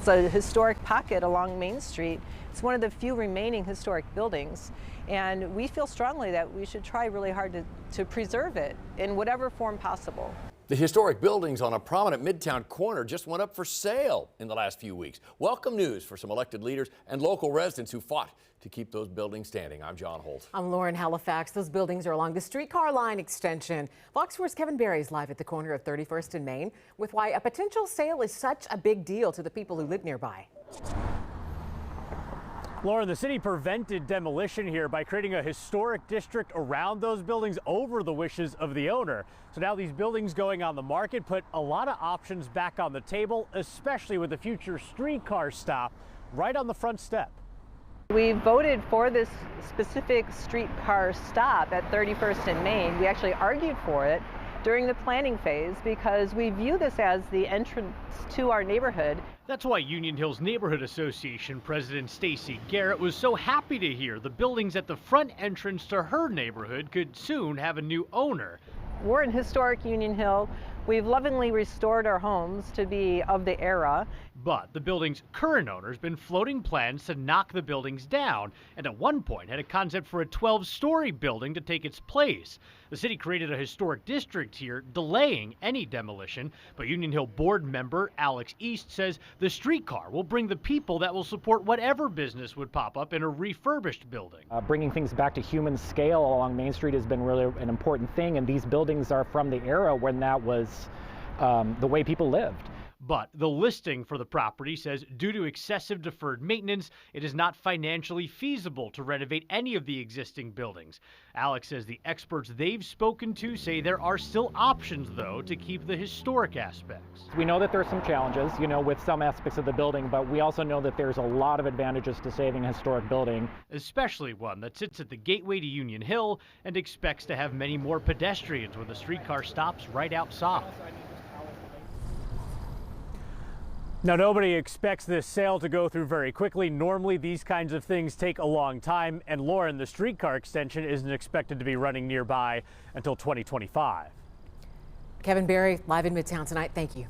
It's a historic pocket along Main Street. It's one of the few remaining historic buildings, and we feel strongly that we should try really hard to preserve it in whatever form possible. The historic buildings on a prominent Midtown corner just went up for sale in the last few weeks. Welcome news for some elected leaders and local residents who fought to keep those buildings standing. I'm John Holt. I'm Lauren Halifax. Those buildings are along the streetcar line extension. Fox 4's Kevin Barry is live at the corner of 31st and Main with why a potential sale is such a big deal to the people who live nearby. Lauren, the city prevented demolition here by creating a historic district around those buildings over the wishes of the owner. So now these buildings going on the market put a lot of options back on the table, especially with the future streetcar stop right on the front step. We voted for this specific streetcar stop at 31st and Main. We actually argued for it during the planning phase because we view this as the entrance to our neighborhood. That's why Union Hills Neighborhood Association President Stacy Garrett was so happy to hear the buildings at the front entrance to her neighborhood could soon have a new owner. We're in historic Union Hill. We've lovingly restored our homes to be of the era. But the building's current owner's been floating plans to knock the buildings down, and at one point had a concept for a 12-story building to take its place. The city created a historic district here, delaying any demolition, but Union Hill board member Alex East says the streetcar will bring the people that will support whatever business would pop up in a refurbished building. Bringing things back to human scale along Main Street has been really an important thing, and these buildings are from the era when that was the way people lived. But the listing for the property says due to excessive deferred maintenance, it is not financially feasible to renovate any of the existing buildings. Alex says the experts they've spoken to say there are still options, though, to keep the historic aspects. We know that there are some challenges, with some aspects of the building, but we also know that there's a lot of advantages to saving a historic building. Especially one that sits at the gateway to Union Hill and expects to have many more pedestrians when the streetcar stops right outside. Now, nobody expects this sale to go through very quickly. Normally, these kinds of things take a long time. And Lauren, the streetcar extension isn't expected to be running nearby until 2025. Kevin Barry, live in Midtown tonight. Thank you.